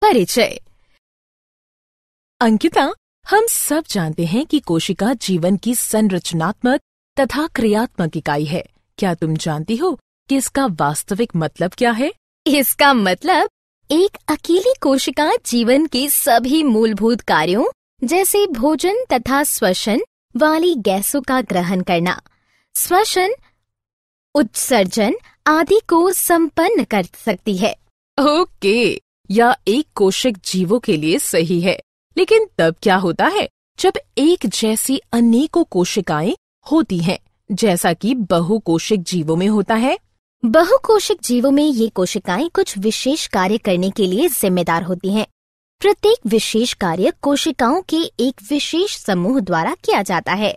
परिचय। अंकिता, हम सब जानते हैं कि कोशिका जीवन की संरचनात्मक तथा क्रियात्मक इकाई है। क्या तुम जानती हो कि इसका वास्तविक मतलब क्या है? इसका मतलब एक अकेली कोशिका जीवन के सभी मूलभूत कार्यों जैसे भोजन तथा श्वसन वाली गैसों का ग्रहण करना, श्वसन, उत्सर्जन आदि को संपन्न कर सकती है। ओके, यह एक कोशिक जीवों के लिए सही है, लेकिन तब क्या होता है जब एक जैसी अनेकों कोशिकाएं होती हैं, जैसा कि बहुकोशिक जीवों में होता है? बहुकोशिक जीवों में ये कोशिकाएं कुछ विशेष कार्य करने के लिए जिम्मेदार होती हैं। प्रत्येक विशेष कार्य कोशिकाओं के एक विशेष समूह द्वारा किया जाता है।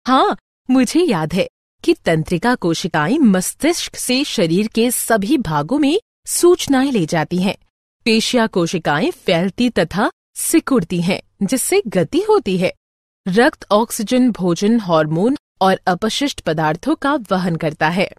हाँ, मुझे याद है कि तंत्रिका कोशिकाएं मस्तिष्क से शरीर के सभी भागों में सूचनाएं ले जाती हैं। पेशिया कोशिकाएं फैलती तथा सिकुड़ती हैं, जिससे गति होती है। रक्त ऑक्सीजन, भोजन, हार्मोन और अपशिष्ट पदार्थों का वहन करता है।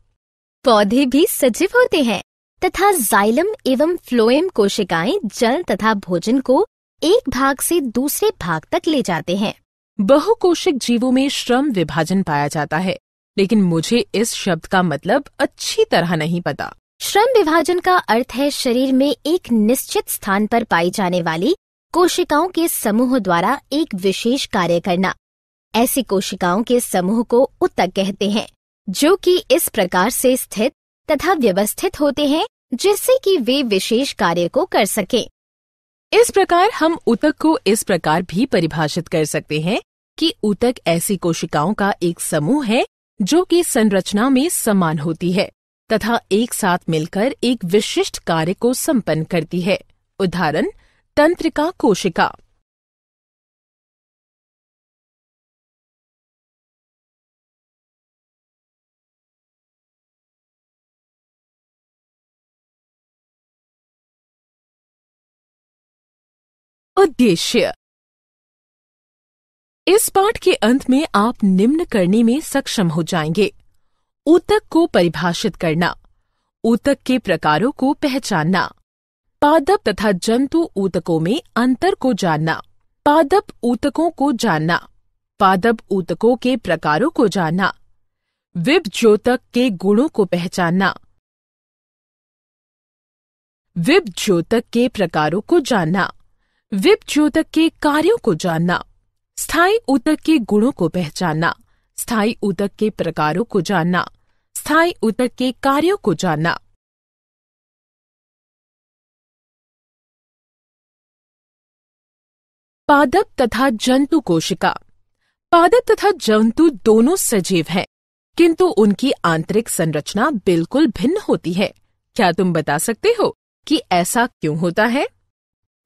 पौधे भी सजीव होते हैं तथा जाइलम एवं फ्लोएम कोशिकाएं जल तथा भोजन को एक भाग से दूसरे भाग तक ले जाते हैं। बहुकोशिक जीवों में श्रम विभाजन पाया जाता है, लेकिन मुझे इस शब्द का मतलब अच्छी तरह नहीं पता। श्रम विभाजन का अर्थ है शरीर में एक निश्चित स्थान पर पाई जाने वाली कोशिकाओं के समूह द्वारा एक विशेष कार्य करना। ऐसी कोशिकाओं के समूह को ऊतक कहते हैं, जो कि इस प्रकार से स्थित तथा व्यवस्थित होते हैं जिससे कि वे विशेष कार्य को कर सकें। इस प्रकार हम ऊतक को इस प्रकार भी परिभाषित कर सकते हैं कि ऊतक ऐसी कोशिकाओं का एक समूह है जो कि संरचना में समान होती है तथा एक साथ मिलकर एक विशिष्ट कार्य को संपन्न करती है। उदाहरण, तंत्रिका कोशिका। उद्देश्य। इस पाठ के अंत में आप निम्न करने में सक्षम हो जाएंगे: ऊतक को परिभाषित करना, ऊतक के प्रकारों को पहचानना, पादप तथा जंतु ऊतकों में अंतर को जानना, पादप ऊतकों को जानना, पादप ऊतकों के प्रकारों को जानना, विभज्योतक के गुणों को पहचानना, विभज्योतक के प्रकारों को जानना, विभज्योतक के कार्यों को जानना, स्थायी ऊतक के गुणों को पहचानना, स्थायी ऊतक के प्रकारों को जानना, स्थायी ऊतक के कार्यों को जानना। पादप तथा जंतु कोशिका। पादप तथा जंतु दोनों सजीव हैं, किंतु उनकी आंतरिक संरचना बिल्कुल भिन्न होती है। क्या तुम बता सकते हो कि ऐसा क्यों होता है?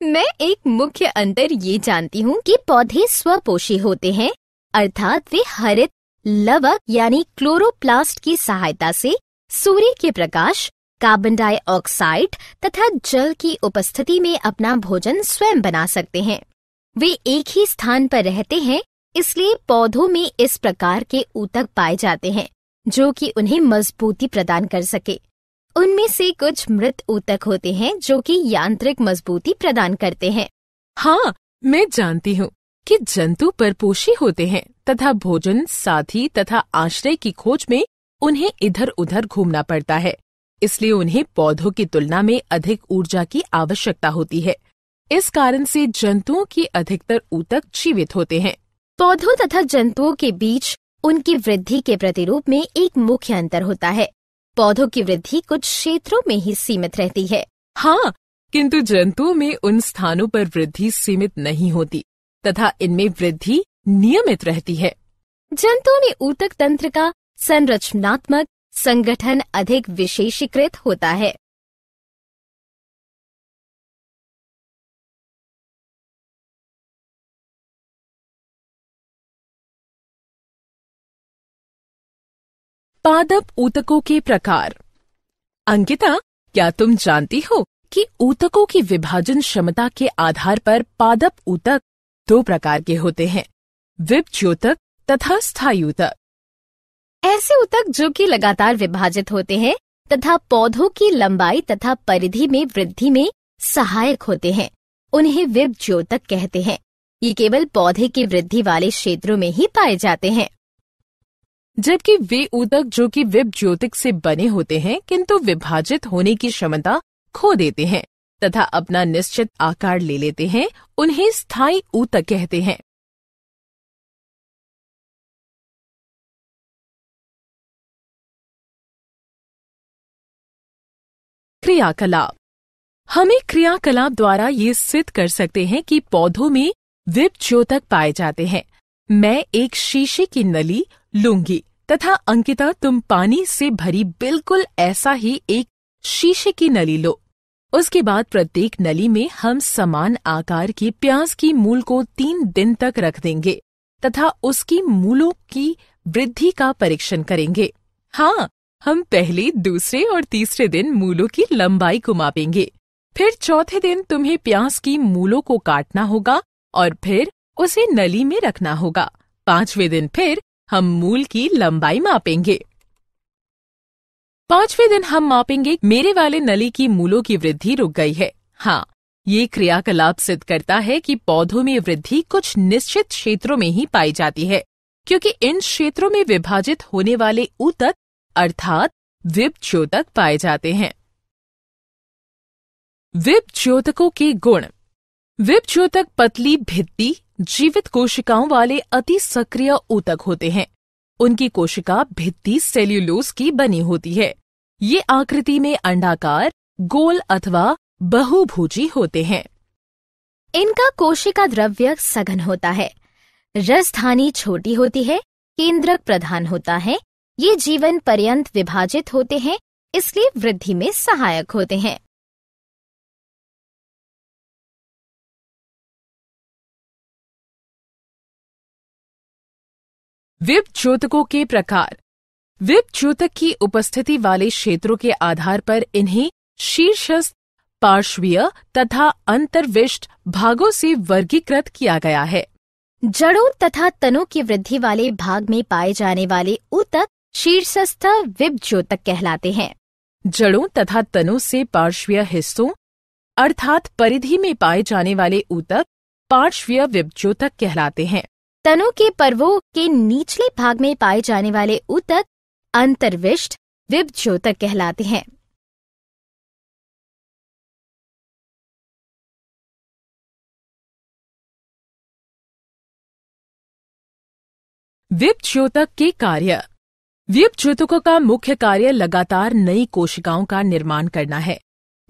मैं एक मुख्य अंतर ये जानती हूँ कि पौधे स्वपोषी होते हैं, अर्थात वे हरित लवक यानी क्लोरोप्लास्ट की सहायता से सूर्य के प्रकाश, कार्बन डाइऑक्साइड तथा जल की उपस्थिति में अपना भोजन स्वयं बना सकते हैं। वे एक ही स्थान पर रहते हैं, इसलिए पौधों में इस प्रकार के ऊतक पाए जाते हैं जो कि उन्हें मजबूती प्रदान कर सके। उनमें से कुछ मृत ऊतक होते हैं जो कि यांत्रिक मजबूती प्रदान करते हैं। हाँ, मैं जानती हूँ कि जंतु परपोषी होते हैं तथा भोजन, साथी तथा आश्रय की खोज में उन्हें इधर उधर घूमना पड़ता है, इसलिए उन्हें पौधों की तुलना में अधिक ऊर्जा की आवश्यकता होती है। इस कारण से जंतुओं की अधिकतर ऊतक जीवित होते हैं। पौधों तथा जंतुओं के बीच उनकी वृद्धि के प्रतिरूप में एक मुख्य अंतर होता है। पौधों की वृद्धि कुछ क्षेत्रों में ही सीमित रहती है। हाँ, किंतु जंतुओं में उन स्थानों पर वृद्धि सीमित नहीं होती तथा इनमें वृद्धि नियमित रहती है। जंतुओं में ऊतक तंत्र का संरचनात्मक संगठन अधिक विशेषीकृत होता है। पादप ऊतकों के प्रकार। अंकिता, क्या तुम जानती हो कि ऊतकों की विभाजन क्षमता के आधार पर पादप ऊतक दो प्रकार के होते हैं? विभज्योतक तथा स्थायी ऊतक। ऐसे ऊतक जो कि लगातार विभाजित होते हैं तथा पौधों की लंबाई तथा परिधि में वृद्धि में सहायक होते हैं, उन्हें विभज्योतक कहते हैं। ये केवल पौधे की वृद्धि वाले क्षेत्रों में ही पाए जाते हैं। जबकि वे ऊतक जो कि विभज्योतक से बने होते हैं किंतु विभाजित होने की क्षमता खो देते हैं तथा अपना निश्चित आकार ले लेते हैं, उन्हें स्थायी ऊतक कहते हैं। क्रियाकलाप। हमें क्रियाकलाप द्वारा ये सिद्ध कर सकते हैं कि पौधों में विभज्योतक पाए जाते हैं। मैं एक शीशे की नली लूंगी तथा अंकिता तुम पानी से भरी बिल्कुल ऐसा ही एक शीशे की नली लो। उसके बाद प्रत्येक नली में हम समान आकार की प्याज की मूल को 3 दिन तक रख देंगे तथा उसकी मूलों की वृद्धि का परीक्षण करेंगे। हाँ, हम पहले, दूसरे और तीसरे दिन मूलों की लंबाई को मापेंगे। फिर चौथे दिन तुम्हें प्याज की मूलों को काटना होगा और फिर उसे नली में रखना होगा। 5वें दिन फिर हम मूल की लंबाई मापेंगे। 5वें दिन हम मापेंगे मेरे वाले नली की मूलों की वृद्धि रुक गई है। हाँ, ये क्रियाकलाप सिद्ध करता है कि पौधों में वृद्धि कुछ निश्चित क्षेत्रों में ही पाई जाती है, क्योंकि इन क्षेत्रों में विभाजित होने वाले ऊतक अर्थात विभज्योतक पाए जाते हैं। विभज्योतकों के गुण। विभज्योतक पतली भित्ति जीवित कोशिकाओं वाले अति सक्रिय ऊतक होते हैं। उनकी कोशिका भित्ति सेल्यूलोज की बनी होती है। ये आकृति में अंडाकार, गोल अथवा बहुभुजी होते हैं। इनका कोशिका द्रव्य सघन होता है। रसधानी छोटी होती है, केंद्रक प्रधान होता है। ये जीवन पर्यंत विभाजित होते हैं, इसलिए वृद्धि में सहायक होते हैं। विभज्योतकों के प्रकार। विभज्योतक की उपस्थिति वाले क्षेत्रों के आधार पर इन्हें शीर्षस्थ, पार्श्वीय तथा अंतर्विष्ट भागों से वर्गीकृत किया गया है। जड़ों तथा तनों की वृद्धि वाले भाग में पाए जाने वाले ऊतक शीर्षस्थ विभज्योतक कहलाते हैं। जड़ों तथा तनों से पार्श्वीय हिस्सों अर्थात परिधि में पाए जाने वाले ऊतक पार्श्वीय विभज्योतक कहलाते हैं। तनों के पर्वों के निचले भाग में पाए जाने वाले ऊतक अंतर्विष्ट विभज्योतक कहलाते हैं। विभज्योतक के कार्य। विभज्योतकों का मुख्य कार्य लगातार नई कोशिकाओं का निर्माण करना है।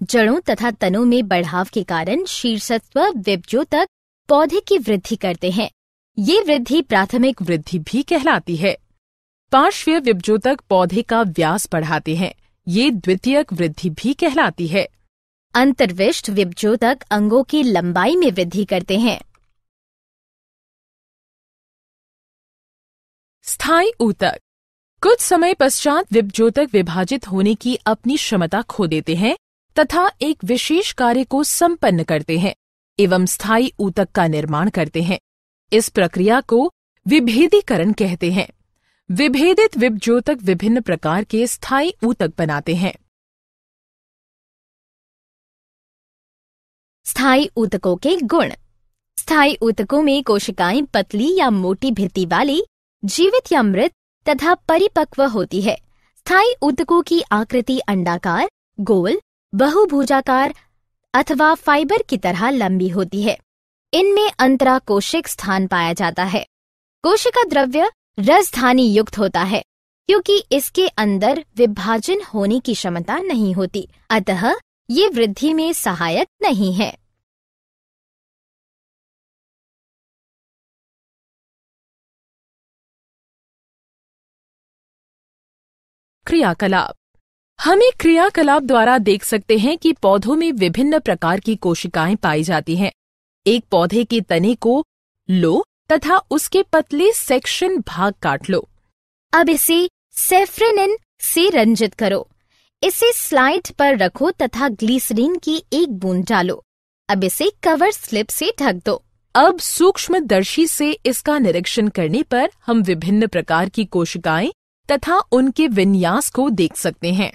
जड़ों तथा तनों में बढ़ाव के कारण शीर्षस्थ विभज्योतक पौधे की वृद्धि करते हैं। ये वृद्धि प्राथमिक वृद्धि भी कहलाती है। पार्श्वीय विभज्योतक पौधे का व्यास बढ़ाते हैं। ये द्वितीयक वृद्धि भी कहलाती है। अंतर्विष्ट विभज्योतक अंगों की लंबाई में वृद्धि करते हैं। स्थायी ऊतक। कुछ समय पश्चात विभज्योतक विभाजित होने की अपनी क्षमता खो देते हैं तथा एक विशेष कार्य को संपन्न करते हैं एवं स्थायी ऊतक का निर्माण करते हैं। इस प्रक्रिया को विभेदीकरण कहते हैं। विभेदित विभज्योतक विभिन्न प्रकार के स्थायी ऊतक बनाते हैं। स्थायी ऊतकों के गुण। स्थायी ऊतकों में कोशिकाएं पतली या मोटी भित्ति वाली, जीवित या मृत तथा परिपक्व होती है। स्थायी ऊतकों की आकृति अंडाकार, गोल, बहुभुजाकार अथवा फाइबर की तरह लंबी होती है। इनमें अंतराकोशिक स्थान पाया जाता है। कोशिका द्रव्य रसधानी युक्त होता है, क्योंकि इसके अंदर विभाजन होने की क्षमता नहीं होती, अतः ये वृद्धि में सहायक नहीं है। क्रियाकलाप। हमें क्रियाकलाप द्वारा देख सकते हैं कि पौधों में विभिन्न प्रकार की कोशिकाएं पाई जाती हैं। एक पौधे के तने को लो तथा उसके पतले सेक्शन भाग काट लो। अब इसे सेफ्रेनिन से रंजित करो। इसे स्लाइड पर रखो तथा ग्लिसरीन की 1 बूंद डालो। अब इसे कवर स्लिप से ढक दो। अब सूक्ष्मदर्शी से इसका निरीक्षण करने पर हम विभिन्न प्रकार की कोशिकाएं तथा उनके विन्यास को देख सकते हैं।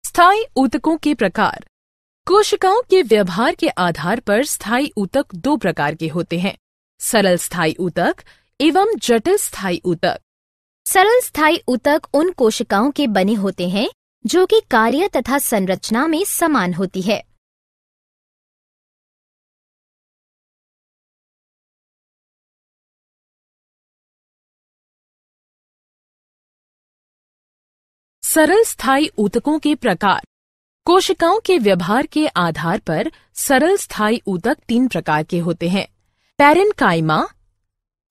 स्थायी ऊतकों के प्रकार। कोशिकाओं के व्यवहार के आधार पर स्थायी ऊतक दो प्रकार के होते हैं, सरल स्थायी ऊतक एवं जटिल स्थायी ऊतक। सरल स्थायी ऊतक उन कोशिकाओं के बने होते हैं जो कि कार्य तथा संरचना में समान होती है। सरल स्थायी ऊतकों के प्रकार। कोशिकाओं के व्यवहार के आधार पर सरल स्थायी ऊतक तीन प्रकार के होते हैं, पैरेन्काइमा,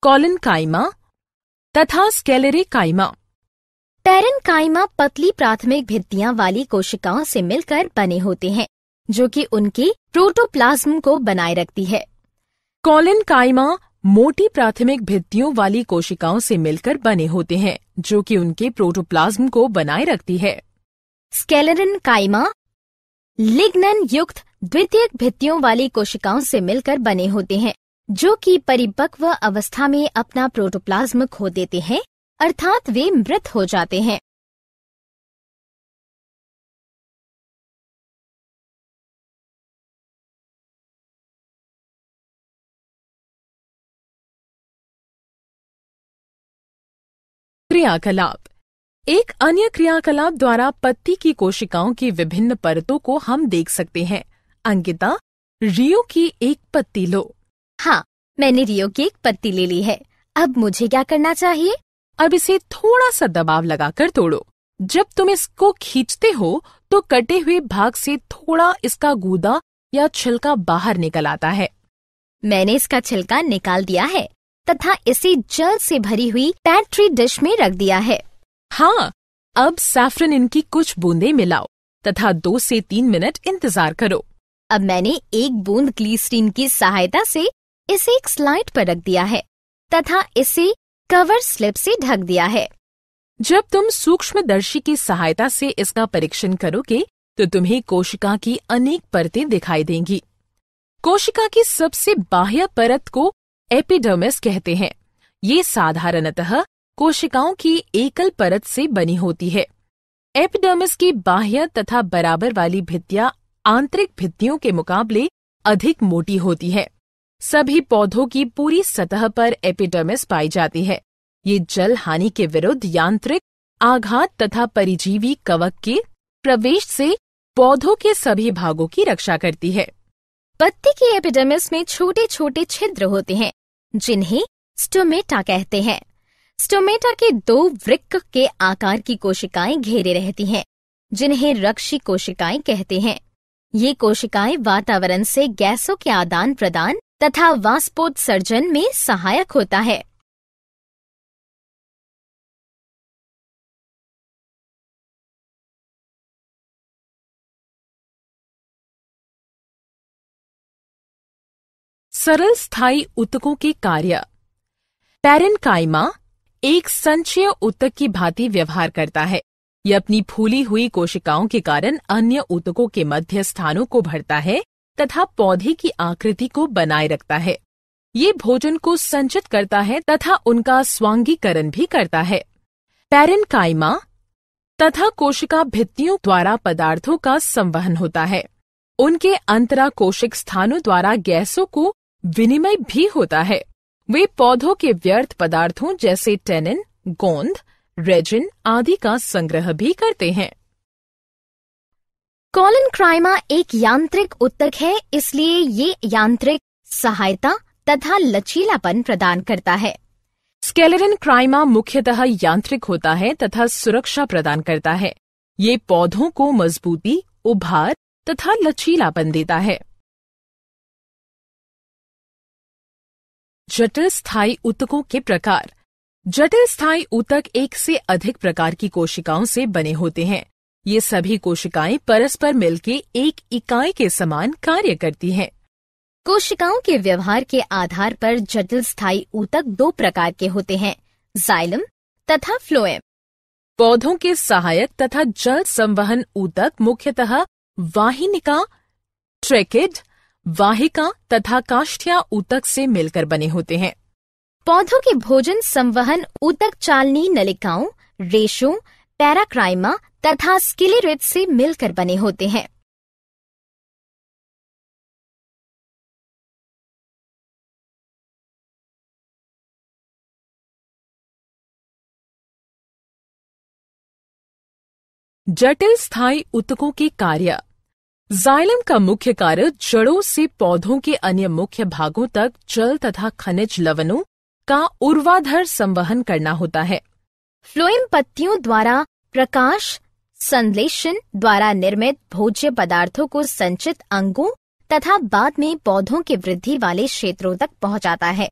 कॉलिन्काइमा तथा स्क्लेरेकाइमा। पैरेन्काइमा पतली प्राथमिक भित्तियां वाली कोशिकाओं से मिलकर बने होते हैं जो कि उनके प्रोटोप्लाज्म को बनाए रखती है। कॉलिन्काइमा मोटी प्राथमिक भित्तियों वाली कोशिकाओं से मिलकर बने होते हैं जो कि उनके प्रोटोप्लाज्म को बनाए रखती है। स्क्लेरेन्काइमा लिग्नन युक्त द्वितीयक भित्तियों वाली कोशिकाओं से मिलकर बने होते हैं जो कि परिपक्व अवस्था में अपना प्रोटोप्लाज्म खो देते हैं, अर्थात वे मृत हो जाते हैं। क्रियाकलाप। एक अन्य क्रियाकलाप द्वारा पत्ती की कोशिकाओं की विभिन्न परतों को हम देख सकते हैं। अंकिता, रियो की एक पत्ती लो। हाँ, मैंने रियो की एक पत्ती ले ली है। अब मुझे क्या करना चाहिए? अब इसे थोड़ा सा दबाव लगाकर तोड़ो। जब तुम इसको खींचते हो तो कटे हुए भाग से थोड़ा इसका गूदा या छिलका बाहर निकल आता है। मैंने इसका छिलका निकाल दिया है तथा इसे जल से भरी हुई पेट्री डिश में रख दिया है। हाँ, अब सैफरन इनकी कुछ बूंदें मिलाओ तथा 2 से 3 मिनट इंतजार करो। अब मैंने एक बूंद ग्लिसरीन की सहायता से इसे एक स्लाइड पर रख दिया है तथा इसे कवर स्लिप से ढक दिया है। जब तुम सूक्ष्मदर्शी की सहायता से इसका परीक्षण करोगे तो तुम्हें कोशिका की अनेक परतें दिखाई देंगी। कोशिका की सबसे बाह्य परत को एपिडर्मिस कहते हैं। ये साधारणतः कोशिकाओं की एकल परत से बनी होती है। एपिडर्मिस की बाह्य तथा बराबर वाली भित्तियां आंतरिक भित्तियों के मुकाबले अधिक मोटी होती है। सभी पौधों की पूरी सतह पर एपिडर्मिस पाई जाती है। ये जल हानि के विरुद्ध यांत्रिक आघात तथा परिजीवी कवक के प्रवेश से पौधों के सभी भागों की रक्षा करती है। पत्ती की एपिडर्मिस में छोटे छोटे छिद्र होते हैं जिन्हें स्टोमेटा कहते हैं। स्टोमेटा के 2 वृक्क के आकार की कोशिकाएं घेरे रहती हैं जिन्हें रक्षी कोशिकाएं कहते हैं। ये कोशिकाएं वातावरण से गैसों के आदान प्रदान तथा वाष्पोत्सर्जन में सहायक होता है। सरल स्थायी ऊतकों के कार्य। पैरेन्काइमा एक संचय ऊतक की भांति व्यवहार करता है। यह अपनी फूली हुई कोशिकाओं के कारण अन्य ऊतकों के मध्य स्थानों को भरता है तथा पौधे की आकृति को बनाए रखता है। ये भोजन को संचित करता है तथा उनका स्वांगीकरण भी करता है। पैरेन्काइमा तथा कोशिका भित्तियों द्वारा पदार्थों का संवहन होता है। उनके अंतराकोशिक स्थानों द्वारा गैसों को विनिमय भी होता है। वे पौधों के व्यर्थ पदार्थों जैसे टेनिन, गोंद, रेजिन आदि का संग्रह भी करते हैं। कॉलिन्काइमा एक यांत्रिक ऊतक है, इसलिए ये यांत्रिक सहायता तथा लचीलापन प्रदान करता है। स्क्लेरेन्काइमा मुख्यतः यांत्रिक होता है तथा सुरक्षा प्रदान करता है। ये पौधों को मजबूती, उभार तथा लचीलापन देता है। जटिल स्थायी ऊतकों के प्रकार। जटिल स्थायी ऊतक एक से अधिक प्रकार की कोशिकाओं से बने होते हैं। ये सभी कोशिकाएं परस्पर मिलकर एक इकाई के समान कार्य करती हैं। कोशिकाओं के व्यवहार के आधार पर जटिल स्थायी ऊतक 2 प्रकार के होते हैं, जाइलम तथा फ्लोएम। पौधों के सहायक तथा जल संवहन ऊतक मुख्यतः वाहिनिका ट्रेकिड वाहिका तथा काष्ठिया ऊतक से मिलकर बने होते हैं। पौधों के भोजन संवहन ऊतक चालनी नलिकाओं, रेशों, पैराक्राइमा तथा स्किलेरेट से मिलकर बने होते हैं। जटिल स्थायी ऊतकों के कार्य। जाइलम का मुख्य कार्य जड़ों से पौधों के अन्य मुख्य भागों तक जल तथा खनिज लवणों का ऊर्ध्वाधर संवहन करना होता है। फ्लोएम पत्तियों द्वारा प्रकाश संश्लेषण द्वारा निर्मित भोज्य पदार्थों को संचित अंगों तथा बाद में पौधों के वृद्धि वाले क्षेत्रों तक पहुंचाता है।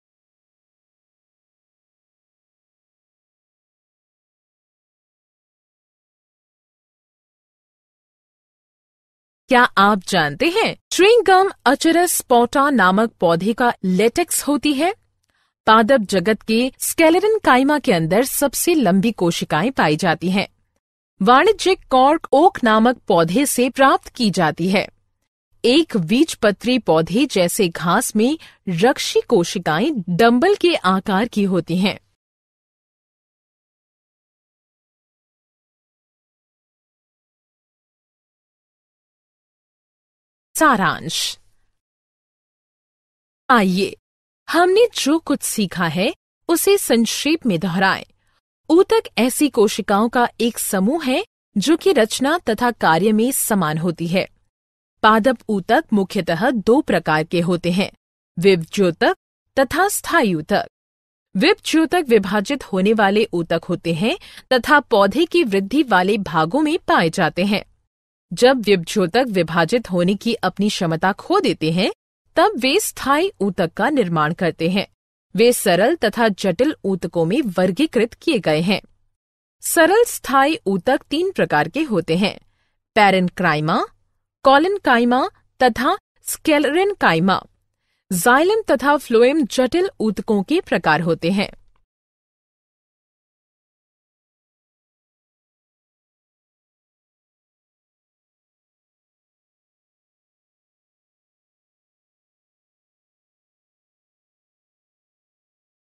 क्या आप जानते हैं ट्रिंगम अचरस स्पोटा नामक पौधे का लेटेक्स होती है? पादप जगत के स्केलेटन काइमा के अंदर सबसे लंबी कोशिकाएं पाई जाती हैं। वाणिज्यिक कॉर्क ओक नामक पौधे से प्राप्त की जाती है। एक बीजपत्री पौधे जैसे घास में रक्षी कोशिकाएं डंबल के आकार की होती हैं। सारांश। आइए हमने जो कुछ सीखा है उसे संक्षेप में दोहराएं। ऊतक ऐसी कोशिकाओं का एक समूह है जो कि रचना तथा कार्य में समान होती है। पादप ऊतक मुख्यतः दो प्रकार के होते हैं, विभज्योतक तथा स्थायी ऊतक। विभज्योतक विभाजित होने वाले ऊतक होते हैं तथा पौधे की वृद्धि वाले भागों में पाए जाते हैं। जब विभज्योतक विभाजित होने की अपनी क्षमता खो देते हैं तब वे स्थायी ऊतक का निर्माण करते हैं। वे सरल तथा जटिल ऊतकों में वर्गीकृत किए गए हैं। सरल स्थायी ऊतक तीन प्रकार के होते हैं, पैरेन्काइमा, कॉलिन्काइमा तथा स्क्लेरेन्काइमा। जाइलम तथा फ्लोएम जटिल ऊतकों के प्रकार होते हैं।